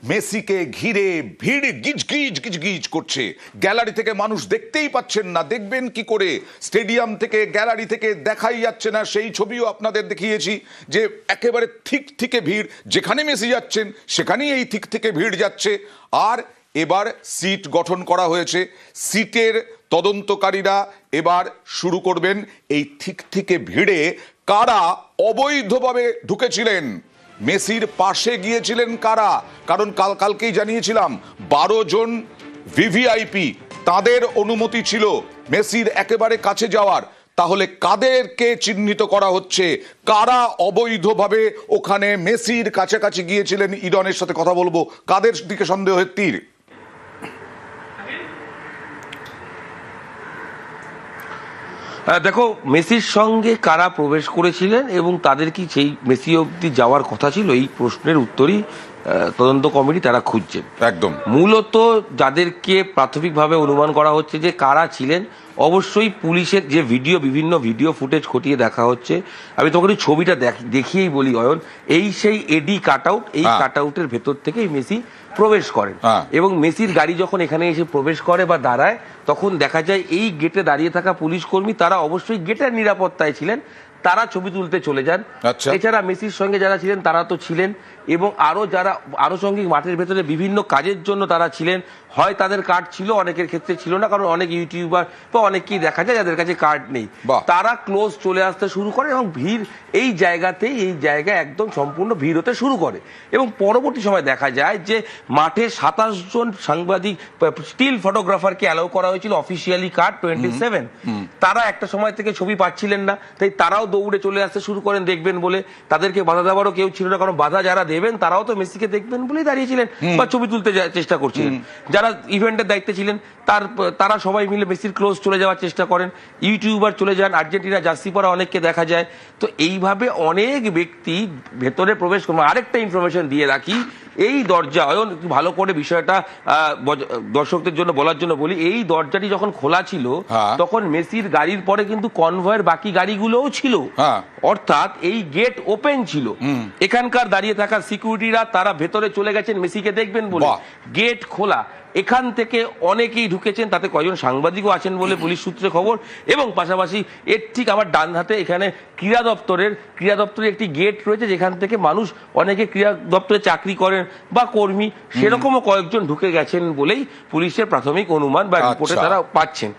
মেসিকে ঘিরে ভিড় গিজগিজ গিজগিজ করছে। গ্যালারি থেকে মানুষ দেখতেই পাচ্ছেন না, দেখবেন কি করে? স্টেডিয়াম থেকে, গ্যালারি থেকে দেখাই যাচ্ছে না। সেই ছবিও আপনাদের দেখিয়েছি যে একেবারে ঠিক থেকে ভিড়, যেখানে মেসি যাচ্ছেন সেখানেই এই ঠিক থেকে ভিড় যাচ্ছে। আর এবার সিট গঠন করা হয়েছে। সিটের তদন্তকারীরা এবার শুরু করবেন এই ঠিক থেকে ভিড়ে কারা অবৈধভাবে ঢুকেছিলেন, মেসির পাশে গিয়েছিলেন কারা। কারণ কালকেই জানিয়েছিলাম 12 জন ভিভিআইপি, তাদের অনুমতি ছিল মেসির একেবারে কাছে যাওয়ার। তাহলে কাদেরকে চিহ্নিত করা হচ্ছে, কারা অবৈধভাবে ওখানে মেসির কাছাকাছি গিয়েছিলেন? ইডনের সাথে কথা বলবো, কাদের দিকে সন্দেহের তীর? দেখো, মেসির সঙ্গে কারা প্রবেশ করেছিলেন এবং তাদের কি সেই মেসি অবধি যাওয়ার কথা ছিল, এই প্রশ্নের উত্তরই তদন্ত কমিটি তারা খুঁজছেন। একদম মূলত যাদেরকে প্রাথমিকভাবে অনুমান করা হচ্ছে যে কারা ছিলেন, অবশ্যই পুলিশের যে বিভিন্ন ভিডিও ফুটেজ খতিয়ে দেখা হচ্ছে। আমি তখন ছবিটা দেখিয়েই বলি অয়ন, এই সেই এডি কাট আউট, এই কাট আউটের ভেতর থেকেই মেসি প্রবেশ করেন এবং মেসির গাড়ি যখন এখানে এসে প্রবেশ করে বা দাঁড়ায়, তখন দেখা যায় এই গেটে দাঁড়িয়ে থাকা পুলিশ কর্মী তারা অবশ্যই গেটের নিরাপত্তায় ছিলেন, তারা ছবি তুলতে চলে যান। এছাড়া মেসির সঙ্গে যারা ছিলেন তারা তো ছিলেন, এবং আরো যারা আনুষঙ্গিক মাঠের ভেতরে বিভিন্ন কাজের জন্য তারা ছিলেন, হয় তাদের কার্ড ছিল, অনেকের ক্ষেত্রে ছিল না, কারণ অনেক ইউটিউবার বা অনেকেই দেখা যায় যাদের কাছে কার্ড নেই, তারা ক্লোজ চলে আসতে শুরু করে এবং ভিড় এই জায়গায় একদম সম্পূর্ণ ভিড় হতে শুরু করে। এবং পরবর্তী সময় দেখা যায় যে মাঠে 27 জন সাংবাদিক, স্টিল ফটোগ্রাফারকে অ্যালাউ করা হয়েছিল, অফিসিয়ালি কার্ড 27, তারা একটা সময় থেকে ছবি পাচ্ছিলেন না, তাই তারাও দৌড়ে চলে আসতে শুরু করেন দেখবেন বলে। তাদেরকে বাধা দেওয়ারও কেউ ছিল না, কারণ বাধা যারা দেবেন তারাও তো মেসিকে দেখবেন বলেই দাঁড়িয়েছিলেন বা ছবি তুলতে চেষ্টা করছিলেন। যারা ইভেন্টের দায়িত্বে ছিলেন তারা সবাই মিলে মেসির ক্লোজ চলে যাওয়ার চেষ্টা করেন, ইউটিউবার চলে যান, আর্জেন্টিনা জার্সি পরা অনেককে দেখা যায়। তো এইভাবে অনেক ব্যক্তি ভেতরে প্রবেশ করবে। আরেকটা ইনফরমেশন দিয়ে রাখি, এই দরজা, অয়ন ভালো করে বিষয়টা দর্শকদের জন্য বলার জন্য বলি, এই দরজাটি যখন খোলা ছিল তখন মেসির গাড়ির পরে কিন্তু কনভয়ের বাকি গাড়িগুলোও ছিল, অর্থাৎ এই গেট ওপেন ছিল। এখানকার দাঁড়িয়ে থাকা সিকিউরিটিরা তারা ভেতরে চলে গেছেন মেসিকে দেখবেন বলে, গেট খোলা, এখান থেকে অনেকেই ঢুকেছেন, তাতে কয়েকজন সাংবাদিকও আছেন বলে পুলিশ সূত্রে খবর। এবং পাশাপাশি এর ঠিক আমার ডান হাতে এখানে ক্রীড়া দপ্তরের একটি গেট রয়েছে, যেখান থেকে মানুষ অনেকে ক্রীড়া দপ্তরে চাকরি করেন বা কর্মী, সেরকমও কয়েকজন ঢুকে গেছেন বলেই পুলিশের প্রাথমিক অনুমান বা রিপোর্টে তারা পাচ্ছেন।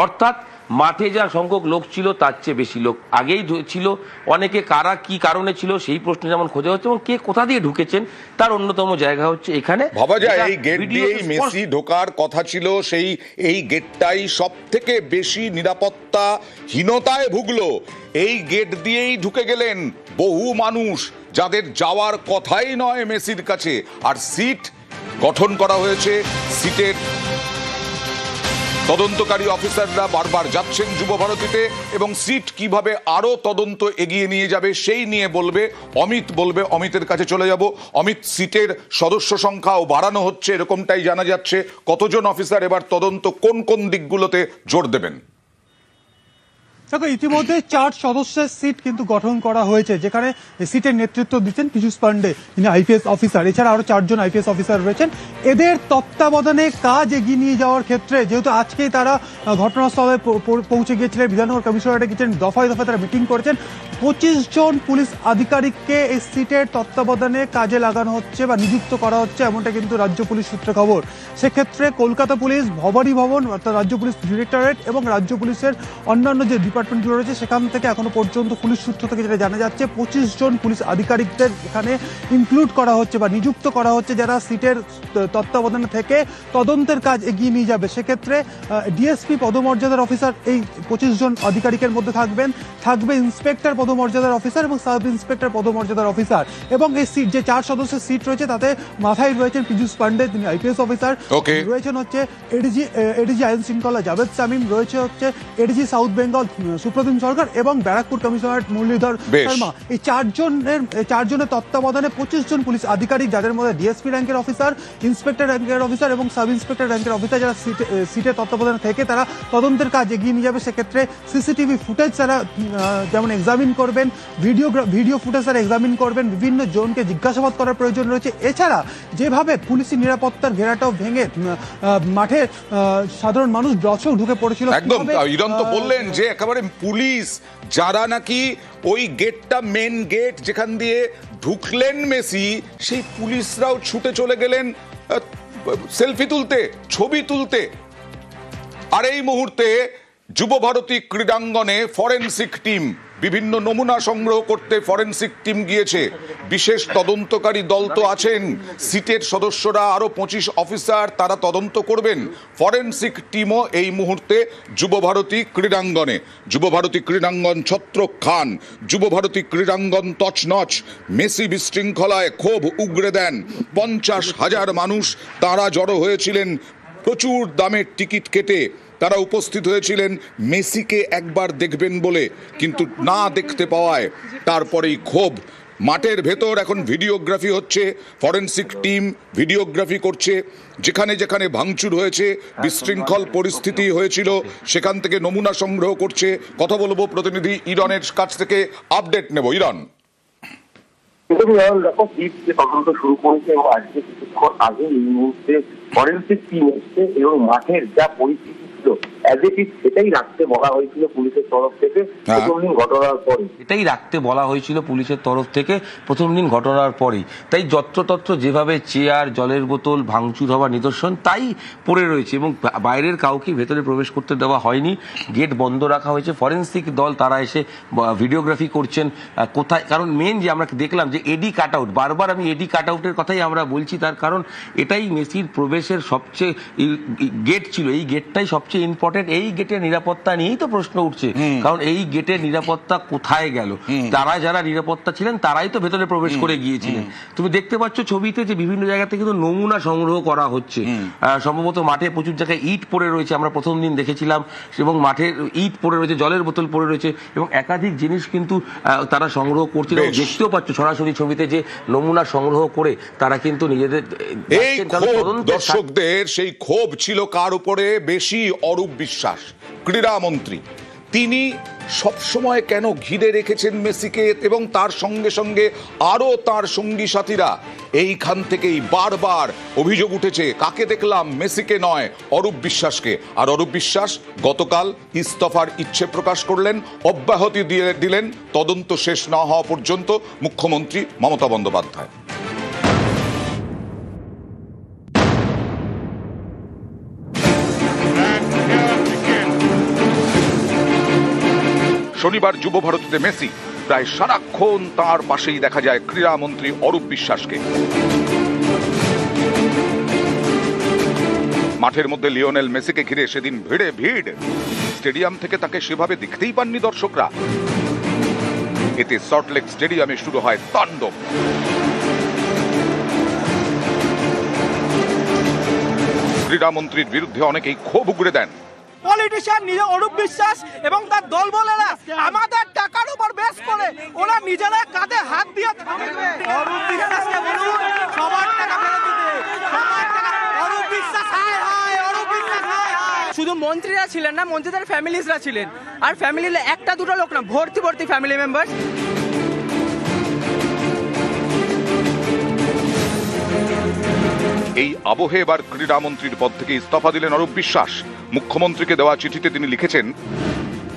অর্থাৎ মাঠে যা সংখ্যক লোক ছিল তার চেয়ে বেশি লোক আগেই ছিল। অনেকে কারা কি কারণে ছিল সেই প্রশ্ন যেমন খোঁজা হচ্ছে, এবং কে কোথা দিয়ে ঢুকেছেন তার অন্যতম জায়গা হচ্ছে এখানে। ভাবা যায় এই গেট দিয়েই মেসি ঢোকার কথা ছিল, এই গেটটাই সব থেকে বেশি নিরাপত্তাহীনতায় ভুগলো। এই গেট দিয়েই ঢুকে গেলেন বহু মানুষ যাদের যাওয়ার কথাই নয় মেসির কাছে। আর সিট গঠন করা হয়েছে, সিটের তদন্তকারী অফিসাররা বারবার যাচ্ছেন যুব ভারতীতে, এবং সিট কিভাবে আরো তদন্ত এগিয়ে নিয়ে যাবে সেই নিয়ে বলবে অমিত, অমিতের কাছে চলে যাব। অমিত, সিটের সদস্য সংখ্যাও বাড়ানো হচ্ছে এরকমটাই জানা যাচ্ছে, কতজন অফিসার এবার তদন্ত কোন কোন দিকগুলোতে জোর দেবেন? দেখো, ইতিমধ্যে 4 সদস্যের সিট কিন্তু গঠন করা হয়েছে, যেখানে সিটের নেতৃত্ব দিচ্ছেন পীযূষ পান্ডে, তিনি আইপিএস অফিসার। এছাড়া আরো 4 জন আইপিএস অফিসার রয়েছেন। এদের তত্ত্বাবধানে কাজ এগিয়ে নিয়ে যাওয়ার ক্ষেত্রে, যেহেতু আজকেই তারা ঘটনাস্থলে পৌঁছে গিয়েছিলেন, বিধাননগর কমিশনারেটে গিয়েছেন, দফায় দফায় তারা মিটিং করেছেন, 25 জন পুলিশ আধিকারিককে এই সিটের তত্ত্বাবধানে কাজে লাগানো হচ্ছে বা নিযুক্ত করা হচ্ছে, এমনটা কিন্তু রাজ্য পুলিশ সূত্রে খবর। সেক্ষেত্রে কলকাতা পুলিশ, ভবানী ভবন অর্থাৎ রাজ্য পুলিশ ডিরেক্টরেট এবং রাজ্য পুলিশের অন্যান্য যে ডিপার্টমেন্টগুলো রয়েছে সেখান থেকে এখনো পর্যন্ত পুলিশ সূত্র থেকে যেটা জানা যাচ্ছে, 25 জন পুলিশ আধিকারিকদের এখানে ইনক্লুড করা হচ্ছে বা নিযুক্ত করা হচ্ছে, যারা সিটের তত্ত্বাবধানে থেকে তদন্তের কাজ এগিয়ে নিয়ে যাবে। সেক্ষেত্রে ডিএসপি পদমর্যাদার অফিসার এই 25 জন আধিকারিকের মধ্যে থাকবে ইন্সপেক্টর পদমর্যাদার অফিসার এবং সাব ইন্সপেক্টর পদমর্যাদার অফিসার। এবং এই সিট, যে 4 সদস্যের সিট রয়েছে, তাতে মাথায় রয়েছেন পীযূষ পান্ডে, তিনি আইপিএস অফিসার, রয়েছেন হচ্ছে এডিজি আইন শৃঙ্খলা জাভেদ শামীম, রয়েছে হচ্ছে এডিজি সাউথ বেঙ্গল সুপ্রতিম সরকার এবং ব্যারাকপুর কমিশনার মুরলীধর বেশ। শর্মা, এই চারজনের তত্ত্বাবধানে 25 জন পুলিশ আধিকারিক, যাদের মধ্যে ডিএসপি র্যাঙ্কের অফিসার, ইন্সপেক্টর র্যাঙ্কের অফিসার এবং সাব ইন্সপেক্টর র্যাঙ্কের অফিসার, যারা সিটের তত্ত্বাবধানে থেকে তারা তদন্তের কাজ এগিয়ে নিয়ে যাবে। সেক্ষেত্রে সিসিটিভি ফুটেজ তারা যেমন এক্সামিন করবেন, ভিডিও ফুটেজ তারা এক্সামিন করবেন, বিভিন্ন জনকে জিজ্ঞাসাবাদ করার প্রয়োজন রয়েছে। এছাড়া যেভাবে পুলিশি নিরাপত্তার ঘেরাটাও ভেঙে মাঠে সাধারণ মানুষ দর্শক ঢুকে পড়েছিল, একদম কিভাবে, ইরন তো বললেন যে একেবারে পুলিশ যারা নাকি ওই গেটটা মেন গেট যেখান দিয়ে ঢুকলেন মেসি, সেই পুলিশরাও ছুটে চলে গেলেন সেলফি তুলতে, ছবি তুলতে। আর এই মুহূর্তে যুবভারতী ক্রীড়াঙ্গনে ফরেনসিক টিম বিভিন্ন নমুনা সংগ্রহ করতে ফরেনসিক টিম গিয়েছে। বিশেষ তদন্তকারী দল তো আছেন, সিটের সদস্যরা আরো 25 অফিসার, তারা তদন্ত করবেন। ফরেনসিক টিমও এই মুহূর্তে যুবভারতী ক্রীড়াঙ্গনে। যুবভারতী ক্রীড়াঙ্গন ছত্রখান, যুবভারতী ক্রীড়াঙ্গন তছনছ। মেসি বিশৃঙ্খলায় ক্ষোভ উগরে দেন। 50,000 মানুষ তারা জড়ো হয়েছিলেন প্রচুর দামের টিকিট কেটে। তারা উপস্থিত হয়েছিলেন মেসিকে একবার দেখবেন বলে, কিন্তু না দেখতে পাওয়ায় তারপরেই ক্ষোভ। মাঠের ভেতর এখন ভিডিওগ্রাফি হচ্ছে, ফরেনসিক টিম ভিডিওগ্রাফি করছে। যেখানে যেখানে ভাঙচুর হয়েছে, বিশৃঙ্খল পরিস্থিতি হয়েছিল, সেখান থেকে নমুনা সংগ্রহ করছে। কথা বলবো প্রতিনিধি ইরনের কাছ থেকে, আপডেট নেব। ইরন, দেখো যে তদন্ত শুরু করেছে এবং আজকে কিছুক্ষণ আগে এই মুহূর্তে ফরেনসিক টিম এসছে এবং মাঠের যা পরিস্থিতি ছিল অ্যাজ ইট ইজ সেটাই রাখতে বলা হয়েছিল পুলিশের তরফ থেকে প্রথম দিন ঘটনার পরে। এটাই রাখতে বলা হয়েছিল পুলিশের তরফ থেকে প্রথম দিন ঘটনার পরেই। তাই যত্রতত্র যেভাবে চেয়ার, জলের বোতল ভাঙচুর হওয়ার নিদর্শন তাই পড়ে রয়েছে এবং বাইরের কাউকে ভেতরে প্রবেশ করতে দেওয়া হয়নি। গেট বন্ধ রাখা হয়েছে। ফরেনসিক দল তারা এসে ভিডিওগ্রাফি করছেন কোথায়, কারণ মেন যে আমরা দেখলাম যে এডি কাট আউট, বারবার আমি এডি কাট আউটের কথাই আমরা বলছি, তার কারণ এটাই মেসির প্রবেশের সবচেয়ে গেট ছিল। এই গেটটাই সবচেয়ে ইম্পর্টেন্ট। এই গেটের নিরাপত্তা নিয়েই তো প্রশ্ন উঠছে, কারণ এই গেটের নিরাপত্তা কোথায় গেল? তারা যারা নিরাপত্তা ছিলেন তারাই তো ভেতরে প্রবেশ করে গিয়েছিলেন। তুমি দেখতে পাচ্ছ ছবিতে যে বিভিন্ন জায়গা থেকে কিন্তু নমুনা সংগ্রহ করা হচ্ছে। সম্ভবত মাঠে প্রচুর জায়গায় ইট পড়ে রয়েছে, আমরা প্রথম দিন দেখেছিলাম, এবং মাঠের ইট পড়ে রয়েছে, জলের বোতল পড়ে রয়েছে এবং একাধিক জিনিস কিন্তু তারা সংগ্রহ করছিল। দেখতেও পাচ্ছ সরাসরি ছবিতে যে নমুনা সংগ্রহ করে তারা কিন্তু নিজেদের এই দর্শকদের সেই ক্ষোভ ছিল কার উপরে বেশি? অরূপ বিশ্বাস, ক্রীড়ামন্ত্রী। তিনি সবসময় কেন ঘিরে রেখেছেন মেসিকে এবং তার সঙ্গে সঙ্গে আরো তার সঙ্গী সাথীরা? এইখান থেকেই বারবার অভিযোগ উঠেছে। কাকে দেখলাম? মেসিকে নয়, অরূপ বিশ্বাসকে। আর অরূপ বিশ্বাস গতকাল ইস্তফার ইচ্ছে প্রকাশ করলেন, অব্যাহতি দিলেন তদন্ত শেষ না হওয়া পর্যন্ত মুখ্যমন্ত্রী মমতা বন্দ্যোপাধ্যায়। শনিবার যুবভারতীতে মেসি, প্রায় সারাক্ষণ তার পাশেই দেখা যায় ক্রীড়ামন্ত্রী অরূপ বিশ্বাসকে। মাঠের মধ্যে লিওনেল মেসিকে ঘিরে সেদিন ভিড়ে ভিড়। স্টেডিয়াম থেকে তাকে সেভাবে দেখতেই পাননি দর্শকরা। এতে সল্টলেক স্টেডিয়ামে শুরু হয় তাণ্ডব। ক্রীড়ামন্ত্রীর বিরুদ্ধে অনেকেই ক্ষোভ উগরে দেন। পলিটিশিয়ান নিজে অরূপ বিশ্বাস এবং তার দল বলেরা আমাদের টাকার উপর বেশ করে ওরা নিজেরা কাঁধে হাত দিয়ে অরূপ বিশ্বাসকে বলুন সবার টাকা ফেরত দিতে, সবার টাকা। অরূপ বিশ্বাস হায় হায়, অরূপ বিশ্বাস হায় হায়। শুধু মন্ত্রীরা ছিলেন না, মন্ত্রীদের ফ্যামিলিজরা ছিলেন, আর ফ্যামিলির একটা দুটো লোক না, ভর্তি ভর্তি ফ্যামিলি মেম্বার। এই আবহে এবার ক্রীড়ামন্ত্রীর পদ থেকে ইস্তফা দিলেন অরূপ বিশ্বাস। মুখ্যমন্ত্রীকে দেওয়া চিঠিতে তিনি লিখেছেন,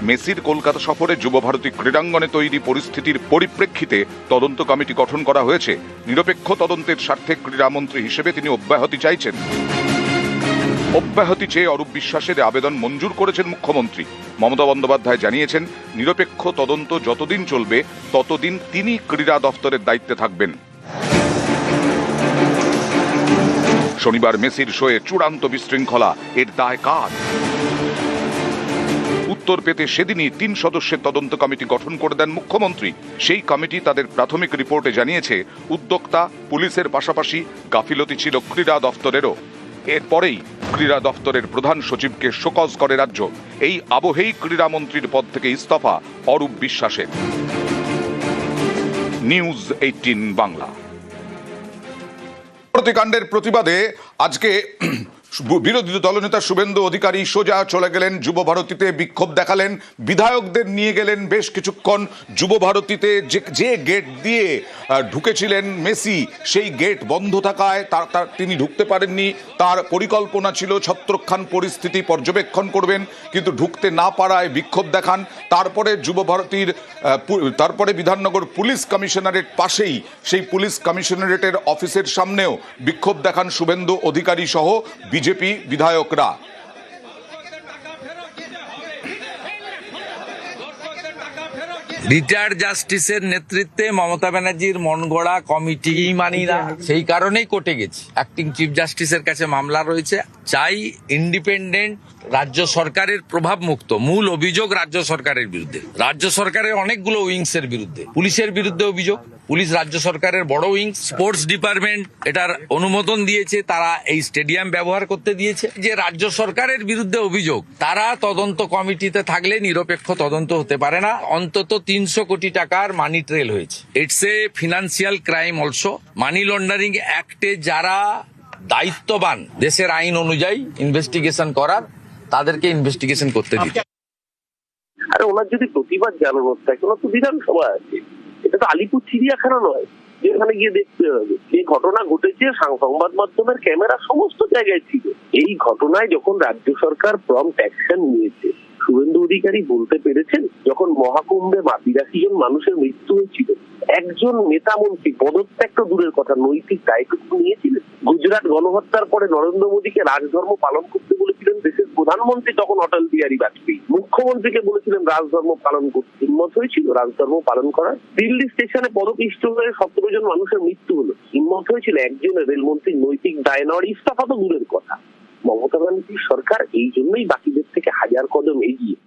মেসির কলকাতা সফরে যুবভারতী ক্রীড়াঙ্গনে তৈরি পরিস্থিতির পরিপ্রেক্ষিতে তদন্ত কমিটি গঠন করা হয়েছে। নিরপেক্ষ তদন্তের স্বার্থে ক্রীড়ামন্ত্রী হিসেবে তিনি অব্যাহতি চাইছেন। অব্যাহতি চেয়ে অরূপ বিশ্বাসের আবেদন মঞ্জুর করেছেন মুখ্যমন্ত্রী। মমতা বন্দ্যোপাধ্যায় জানিয়েছেন, নিরপেক্ষ তদন্ত যতদিন চলবে ততদিন তিনি ক্রীড়া দফতরের দায়িত্বে থাকবেন। শনিবার মেসির শোয়ে চূড়ান্ত বিশৃঙ্খলা, এর দায় কার? উত্তর পেতে সেদিনই 3 সদস্যের তদন্ত কমিটি গঠন করে দেন মুখ্যমন্ত্রী। সেই কমিটি তাদের প্রাথমিক রিপোর্টে জানিয়েছে, উদ্যোক্তা পুলিশের পাশাপাশি গাফিলতি ছিল ক্রীড়া দফতরেরও। এরপরেই ক্রীড়া দপ্তরের প্রধান সচিবকে শোকজ করে রাজ্য। এই আবহেই ক্রীড়ামন্ত্রীর পদ থেকে ইস্তফা অরূপ বিশ্বাসের। নিউজ 18 বাংলা। প্রতিকাণ্ডের প্রতিবাদে আজকে বিরোধী দলনেতা শুভেন্দু অধিকারী সোজা চলে গেলেন যুব ভারতীতে, বিক্ষোভ দেখালেন, বিধায়কদের নিয়ে গেলেন বেশ কিছুক্ষণ যুব ভারতীতে। যে গেট দিয়ে ঢুকেছিলেন মেসি, সেই গেট বন্ধ থাকায় তিনি ঢুকতে পারেননি। তার পরিকল্পনা ছিল ছত্রখান পরিস্থিতি পর্যবেক্ষণ করবেন, কিন্তু ঢুকতে না পারায় বিক্ষোভ দেখান। তারপরে যুব ভারতীর তারপরে বিধাননগর পুলিশ কমিশনারেট পাশেই সেই পুলিশ কমিশনারেটের অফিসের সামনেও বিক্ষোভ দেখান শুভেন্দু অধিকারী সহ বিজেপি বিধায়করা। রিটায়ার্ড জাস্টিসের নেতৃত্বে মমতা ব্যানার্জির মন গড়া কমিটি মানি না, সেই কারণেই কোর্টে গেছি। অ্যাক্টিং চিফ জাস্টিসের কাছে মামলা রয়েছে। চাই ইন্ডিপেন্ডেন্ট রাজ্য সরকারের প্রভাব মুক্ত। মূল অভিযোগ রাজ্য সরকারের বিরুদ্ধে, রাজ্য সরকারের অনেকগুলো উইংস এর বিরুদ্ধে, পুলিশের বিরুদ্ধে অভিযোগ। পুলিশ রাজ্য সরকারের বড় উইংস। স্পোর্টস ডিপার্টমেন্ট এটার অনুমোদন দিয়েছে, তারা এই স্টেডিয়াম ব্যবহার করতে দিয়েছে। যে রাজ্য সরকারের বিরুদ্ধে অভিযোগ, তারা তদন্ত কমিটিতে থাকলে নিরপেক্ষ তদন্ত হতে পারে না। অন্তত 300 কোটি টাকার মানি ট্রেল হয়েছে। It's a financial crime also. Money laundering অ্যাক্টে যারা দায়িত্ববান দেশের আইন অনুযায়ী ইনভেস্টিগেশন করার, তাদেরকে ইনভেস্টিগেশন করতে দিতে। আর ওনার যদি প্রতিবাদ জানানোর থাকে, ওনার তো বিধানসভা আছে, এটা তো আলিপুর চিড়িয়াখানা নয় যেখানে গিয়ে দেখতে হবে। যে ঘটনা ঘটেছে সংবাদ মাধ্যমের ক্যামেরা সমস্ত জায়গায় ছিল। এই ঘটনায় যখন রাজ্য সরকার প্রম্পট অ্যাকশন নিয়েছে, শুভেন্দু অধিকারী বলতে পেরেছেন যখন মহাকুম্ভে 82 জন মানুষের মৃত্যু হয়েছিল, একজন নেতা মন্ত্রী পদত্যাগ তো দূরের কথা, নৈতিক দায়িত্ব নিয়েছিলেন। গুজরাট গণহত্যার পরে নরেন্দ্র মোদীকে রাজধর্ম পালন করতে বলেছিলেন দেশের প্রধানমন্ত্রী তখন অটল বিহারী বাজপেয়ী। মুখ্যমন্ত্রীকে বলেছিলেন রাজধর্ম পালন করতে, হিম্মত হয়েছিল রাজধর্ম পালন করার? দিল্লি স্টেশনে পদপিষ্ট হয়ে 17 জন মানুষের মৃত্যু হলো, হিম্মত হয়েছিল একজনের রেলমন্ত্রীর নৈতিক দায় নেওয়ার? ইস্তফা তো দূরের কথা। মমতা ব্যানার্জির সরকার এই জন্যই বাকিদের থেকে হাজার কদম এগিয়ে।